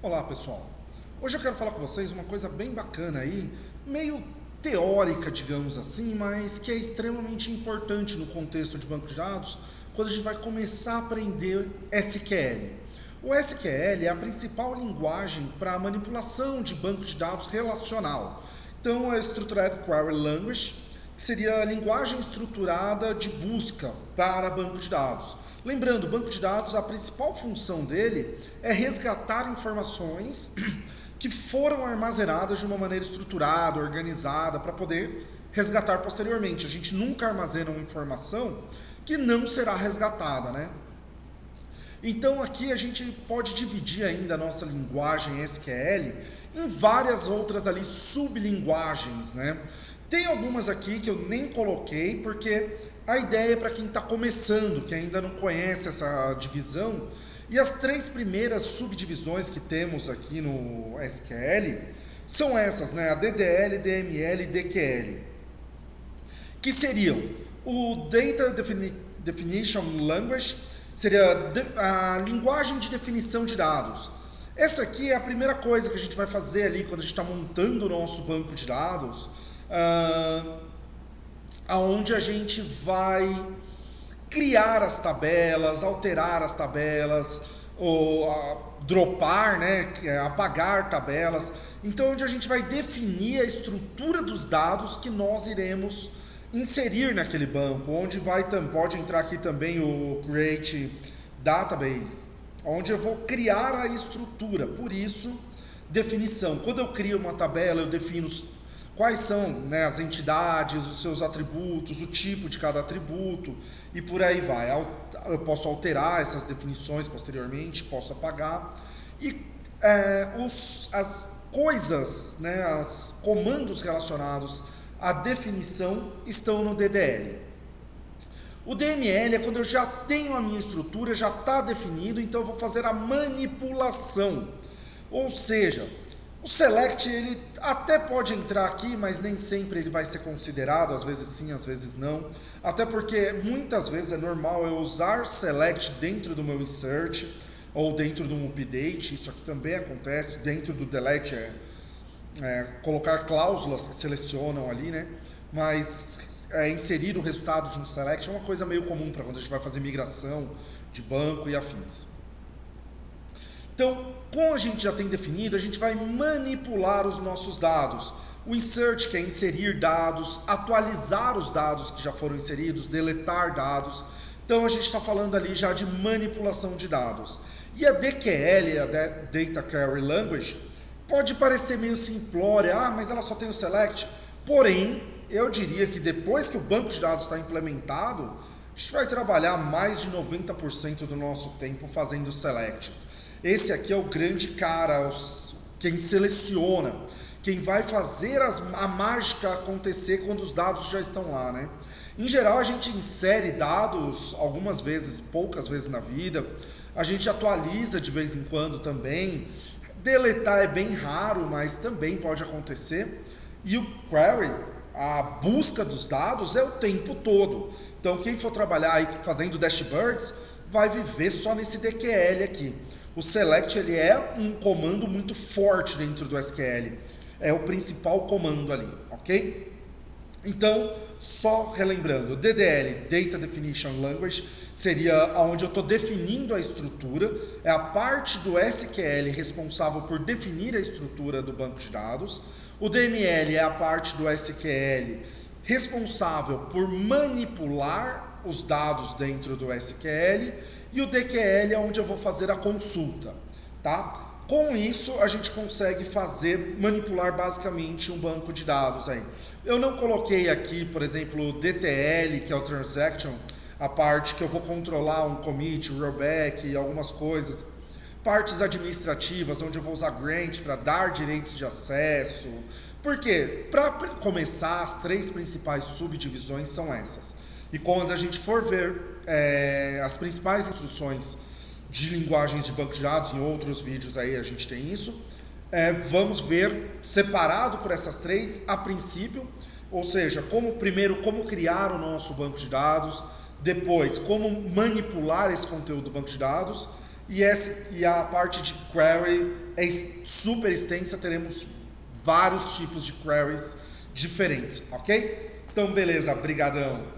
Olá pessoal, hoje eu quero falar com vocês uma coisa bem bacana aí, meio teórica, digamos assim, mas que é extremamente importante no contexto de banco de dados, quando a gente vai começar a aprender SQL. O SQL é a principal linguagem para manipulação de banco de dados relacional. Então, é Structured Query Language, que seria a linguagem estruturada de busca para banco de dados. Lembrando, o banco de dados, a principal função dele é resgatar informações que foram armazenadas de uma maneira estruturada, organizada, para poder resgatar posteriormente. A gente nunca armazena uma informação que não será resgatada, né? Então aqui a gente pode dividir ainda a nossa linguagem SQL em várias outras ali sublinguagens, né? Tem algumas aqui que eu nem coloquei porque a ideia é para quem está começando, que ainda não conhece essa divisão. E as três primeiras subdivisões que temos aqui no SQL são essas, né? A DDL, DML e DQL, que seriam o Data Definition Language, seria a linguagem de definição de dados. Essa aqui é a primeira coisa que a gente vai fazer ali quando a gente está montando o nosso banco de dados, aonde a gente vai criar as tabelas, alterar as tabelas, ou dropar, né, apagar tabelas. Então, onde a gente vai definir a estrutura dos dados que nós iremos inserir naquele banco, onde pode entrar aqui também o Create Database, onde eu vou criar a estrutura. Por isso, definição. Quando eu crio uma tabela, eu defino quais são, né, as entidades, os seus atributos, o tipo de cada atributo e por aí vai. Eu posso alterar essas definições posteriormente, posso apagar. E as coisas, né, os comandos relacionados à definição estão no DDL. O DML é quando eu já tenho a minha estrutura, já está definido, então eu vou fazer a manipulação. Ou seja, o select ele até pode entrar aqui, mas nem sempre ele vai ser considerado, às vezes sim, às vezes não. Até porque muitas vezes é normal eu usar select dentro do meu insert ou dentro de um update, isso aqui também acontece, dentro do delete colocar cláusulas que selecionam ali, né? Mas inserir o resultado de um select é uma coisa meio comum para quando a gente vai fazer migração de banco e afins. Então, como a gente já tem definido, a gente vai manipular os nossos dados. O insert, que é inserir dados, atualizar os dados que já foram inseridos, deletar dados. Então, a gente está falando ali já de manipulação de dados. E a DQL, a Data Query Language, pode parecer meio simplória, mas ela só tem o select. Porém, eu diria que depois que o banco de dados está implementado, a gente vai trabalhar mais de 90% do nosso tempo fazendo selects. Esse aqui é o grande cara, quem seleciona, quem vai fazer a mágica acontecer quando os dados já estão lá, né? Em geral, a gente insere dados algumas vezes, poucas vezes na vida, a gente atualiza de vez em quando também, deletar é bem raro, mas também pode acontecer, e o query, a busca dos dados é o tempo todo. Então, quem for trabalhar aí fazendo dashboards, vai viver só nesse DQL aqui. O select ele é um comando muito forte dentro do SQL. É o principal comando ali, ok? Então, só relembrando, DDL, Data Definition Language, seria onde eu estou definindo a estrutura, é a parte do SQL responsável por definir a estrutura do banco de dados. O DML é a parte do SQL responsável por manipular os dados dentro do SQL. E o DQL é onde eu vou fazer a consulta, tá? Com isso, a gente consegue manipular basicamente um banco de dados aí. Eu não coloquei aqui, por exemplo, o DTL, que é o Transaction, a parte que eu vou controlar um commit, um rollback e algumas coisas. Partes administrativas, onde eu vou usar grant para dar direitos de acesso. Por quê? Para começar, as três principais subdivisões são essas. E quando a gente for ver as principais instruções de linguagens de banco de dados, em outros vídeos aí a gente tem isso, vamos ver separado por essas três a princípio, ou seja, primeiro como criar o nosso banco de dados, depois como manipular esse conteúdo do banco de dados e a parte de query é super extensa, teremos vários tipos de queries diferentes, ok? Então, beleza, brigadão.